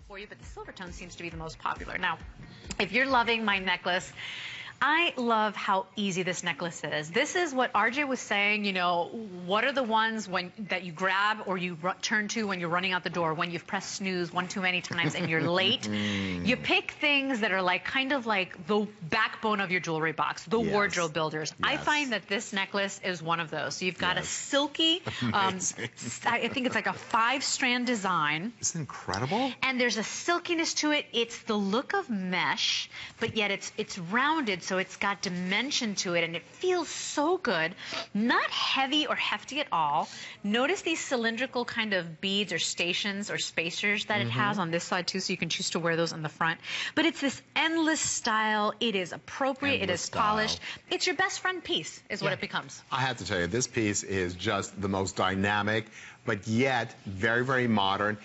for you, but the silver tone seems to be the most popular. Now, if you're loving my necklace, I love how easy this necklace is. This is what RJ was saying, you know, what are the ones that you grab or you turn to when you're running out the door, when you've pressed snooze one too many times and you're late? You pick things that are like kind of like the backbone of your jewelry box, the wardrobe builders. I find that this necklace is one of those. So you've got a silky, I think it's like a 5-strand design. Isn't it incredible? And there's a silkiness to it. It's the look of mesh, but yet it's rounded. So it's got dimension to it, and it feels so good. Not heavy or hefty at all. Notice these cylindrical kind of beads or stations or spacers that it has on this side too, so you can choose to wear those on the front. But it's this endless style. It is appropriate. It is polished. It's your best friend piece is what it becomes. I have to tell you, this piece is just the most dynamic, but yet very, very modern.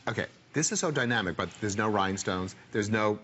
Okay, this is so dynamic, but there's no rhinestones. There's no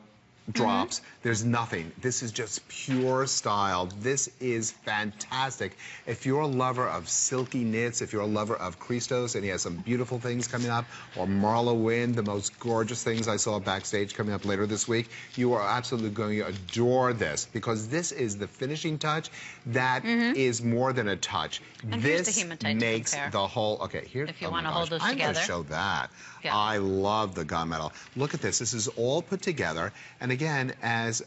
drops. There's nothing. This is just pure style. This is fantastic. If you're a lover of silky knits, if you're a lover of Christos, and he has some beautiful things coming up, or Marla Wynn, the most gorgeous things I saw backstage coming up later this week, you are absolutely going to adore this, because this is the finishing touch that is more than a touch. And this here's the hematite makes the whole, okay, here, if you want to hold those I'm together. going to show that. Yeah. I love the gunmetal. Look at this. This is all put together. And again, as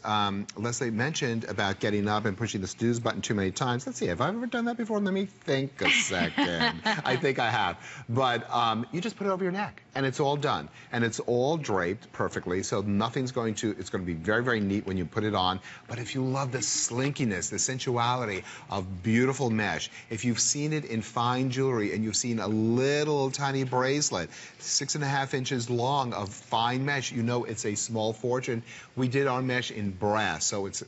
Leslie mentioned about getting up and pushing the snooze button too many times, let's see, have I ever done that before? Let me think a second. I think I have. But you just put it over your neck, and it's all done. And it's all draped perfectly, so nothing's going to, it's going to be very, very neat when you put it on. But if you love the slinkiness, the sensuality of beautiful mesh, if you've seen it in fine jewelry and you've seen a little tiny bracelet, 6.5 inches long of fine mesh, you know it's a small fortune. We did our mesh in brass, so it's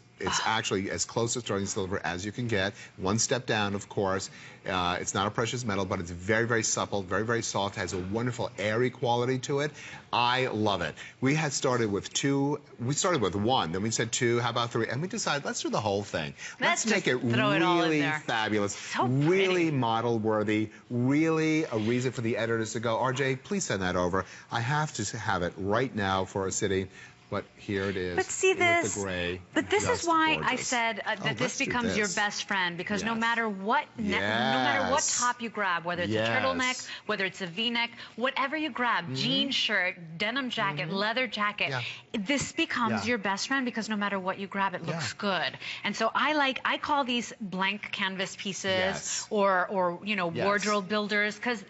actually as close to sterling silver as you can get. One step down, of course. It's not a precious metal, but it's very, very supple, very, very soft, has a wonderful airy quality to it. I love it. We had started with 2, we started with 1, then we said 2, how about 3, and we decided let's do the whole thing. Let's make it really fabulous, so really model worthy, really a reason for the editors to go, RJ, please send that over. I have to have it right now for a sitting. But here it is. But see this, with the gray. but this is why gorgeous. I said that this becomes your best friend, because no matter what, no matter what top you grab, whether it's a turtleneck, whether it's a V-neck, whatever you grab, jean shirt, denim jacket, leather jacket, this becomes your best friend, because no matter what you grab, it looks good. And so I call these blank canvas pieces or you know, wardrobe builders, because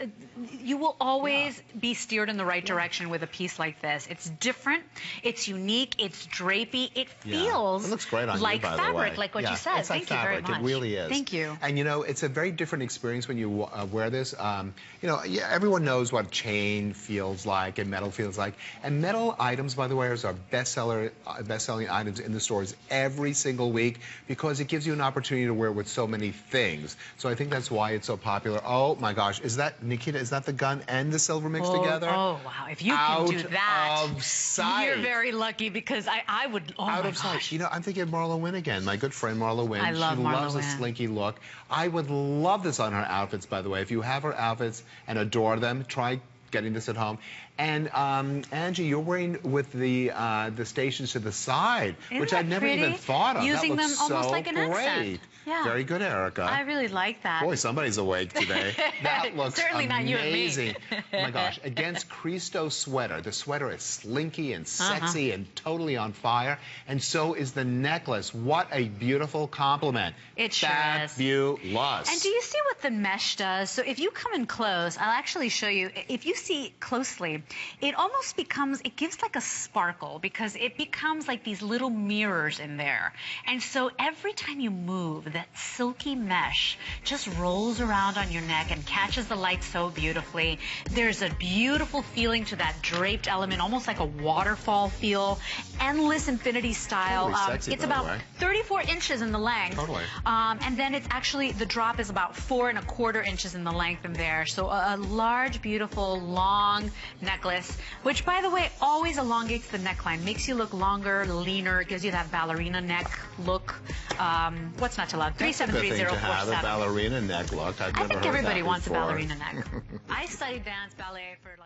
you will always be steered in the right direction with a piece like this. It's different. It's unique, it's drapey, it feels it looks great on like you, by fabric, the way. like what you said. It's like Thank you very much. It really is. Thank you. And you know, it's a very different experience when you wear this. You know, everyone knows what chain feels like and metal feels like. And metal items, by the way, are best-selling items in the stores every single week, because it gives you an opportunity to wear with so many things. So I think that's why it's so popular. Oh my gosh, is that, Nikita, is that the gun and the silver mixed together? Oh wow, if you can do that, out of sight. You're very lucky, because I would, out of sight. You know, I'm thinking of Marla Wynn again, my good friend Marla Wynn. I love Marla Wynn. She loves a slinky look. I would love this on her outfits, by the way. If you have her outfits and adore them, try getting this at home. And Angie, you're wearing with the stations to the side, which I'd never even thought of. Using that looks them almost so like an accent. Yeah. Very good, Erica. I really like that. Boy, somebody's awake today. That looks certainly not you and me. amazing. Oh my gosh, against Christos sweater. The sweater is slinky and sexy and totally on fire. And so is the necklace. What a beautiful compliment. It sure is. Fabulous. And do you see what the mesh does? So if you come in close, I'll actually show you. If you see closely, it almost becomes, it gives like a sparkle, because it becomes like these little mirrors in there. And so every time you move, that silky mesh just rolls around on your neck and catches the light so beautifully. There's a beautiful feeling to that draped element, almost like a waterfall feel. Endless infinity style. Totally sexy, it's about 34 inches in the length. Totally. And then it's actually, the drop is about 4¼ inches in the length in there. So a large, beautiful, long necklace, which, by the way, always elongates the neckline, makes you look longer, leaner, gives you that ballerina neck look. What's not to love? 373047. Have a ballerina neck look. I think everybody wants a ballerina neck. I studied dance ballet for like